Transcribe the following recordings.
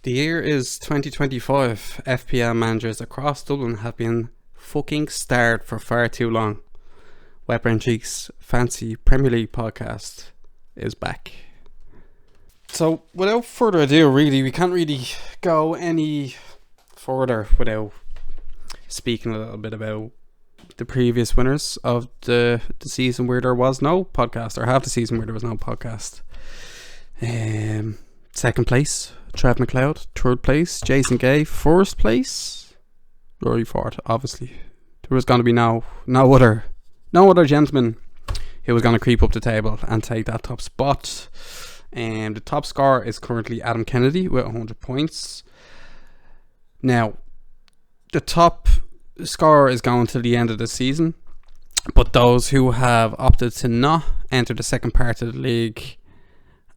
The year is 2025. FPL managers across Dublin have been fucking starved for far too long. Wetbrain Cheeks Fancy Premier League podcast is back. So without further ado, really, we can't really go any further without speaking a little bit about the previous winners of the season where there was no podcast, or half the season where there was no podcast. Second place, Trev McLeod. Third place, Jason Gay. First place, Rory Ford. Obviously, there was going to be no other gentleman who was going to creep up the table and take that top spot. The top scorer is currently Adam Kennedy with 100 points. Now, the top scorer is going to the end of the season, but those who have opted to not enter the second part of the league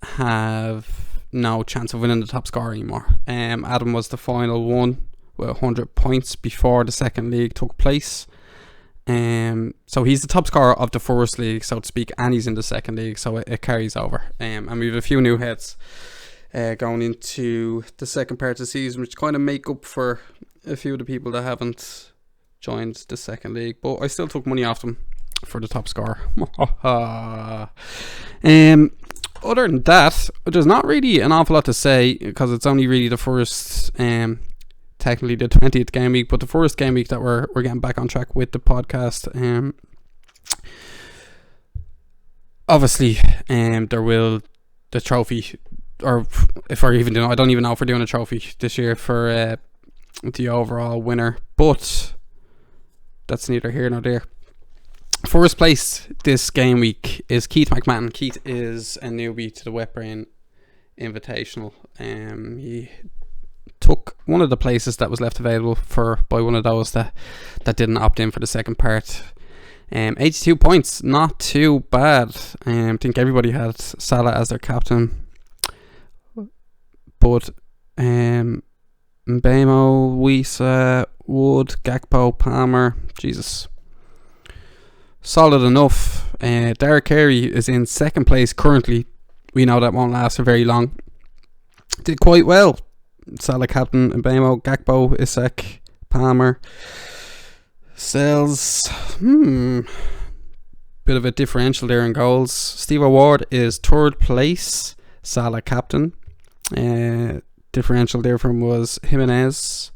have no chance of winning the top score anymore. Adam was the final one with 100 points before the second league took place. So he's the top scorer of the first league, so to speak, and he's in the second league, so it carries over. And we have a few new heads going into the second part of the season, which kind of make up for a few of the people that haven't joined the second league. But I still took money off them for the top score. Other than that, there's not really an awful lot to say, because it's only really the first, technically the 20th game week, but the first game week that we're getting back on track with the podcast. Obviously, there will the trophy, or if we're even doing, I don't even know if we're doing a trophy this year for the overall winner, but that's neither here nor there. First place this game week is Keith McMahon. Keith is a newbie to the Wetbrain Invitational. He took one of the places that was left available by one of those that didn't opt in for the second part. 82 points, not too bad. I think everybody had Salah as their captain, but Mbemo, Wisa, Wood, Gakpo, Palmer, Jesus, solid enough. Derek Carey is in second place currently. We know that won't last for very long. Did quite well. Salah captain, Mbemo, Gakpo, Isak, Palmer, Sells. Bit of a differential there in goals. Steve O'Ward is third place, Salah captain. Differential there from was Jimenez.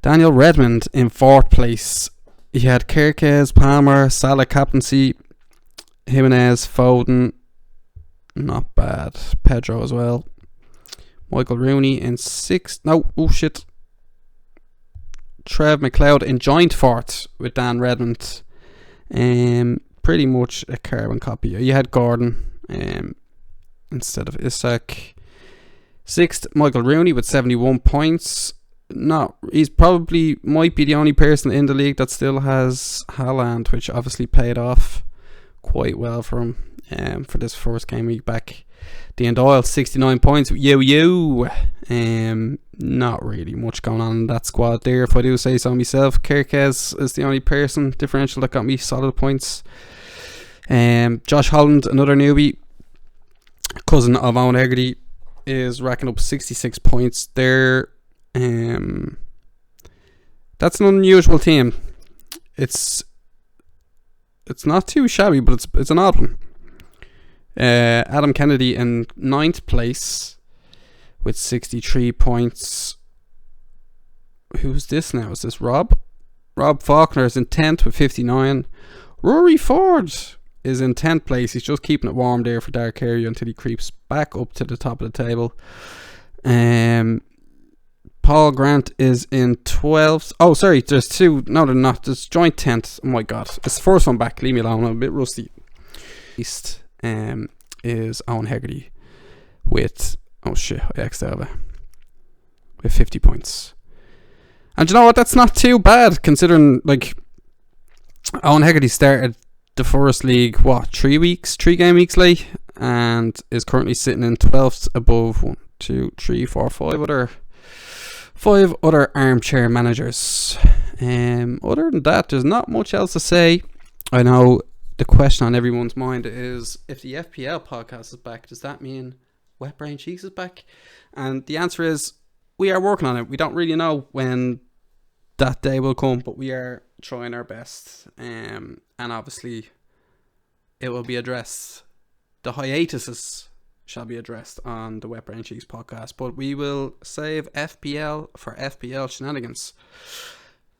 Daniel Redmond in fourth place. He had Kirkes, Palmer, Salah captaincy, Jimenez, Foden, not bad. Pedro as well. Michael Rooney in sixth. Trev McLeod in joint fourth with Dan Redmond. Pretty much a carbon copy. You had Gordon instead of Isak. Sixth, Michael Rooney with 71 points. He's probably might be the only person in the league that still has Haaland, which obviously paid off quite well for him for this first game week back. Dean Doyle, 69 points. Not really much going on in that squad there, if I do say so myself. Kirkes is the only person differential that got me solid points. Josh Holland, another newbie, cousin of Owen Hegarty, is racking up 66 points there. That's an unusual team. It's not too shabby, but it's an odd one. Adam Kennedy in ninth place with 63 points. Who's this now? Is this Rob? Rob Faulkner is in 10th with 59. Rory Ford is in 10th place. He's just keeping it warm there for Dark Area until he creeps back up to the top of the table. Paul Grant is in 12th. Oh, sorry, there's two. No, they're not. There's joint 10th. Oh my god. It's the first one back. Leave me alone. I'm a bit rusty. East is Owen Hegarty with, oh shit, I X'd over, with 50 points. And you know what? That's not too bad considering, like, Owen Hegarty started the first league, 3 game weeks late, and is currently sitting in 12th above 1, 2, 3, 4, 5 other armchair managers. Other than that, there's not much else to say. I know the question on everyone's mind is, if the FPL podcast is back, does that mean Wetbrain Cheeks is back? And the answer is, we are working on it. We don't really know when that day will come, but we are trying our best. And obviously, it will be addressed. The hiatuses shall be addressed on the Wetbrain Cheeks podcast. But we will save FPL for FPL shenanigans.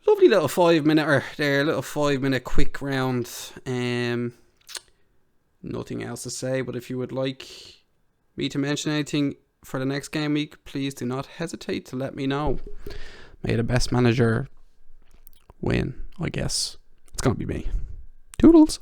Lovely little 5-minute there, little 5-minute quick round. Nothing else to say, but if you would like me to mention anything for the next game week, please do not hesitate to let me know. May the best manager win, I guess. It's going to be me. Toodles.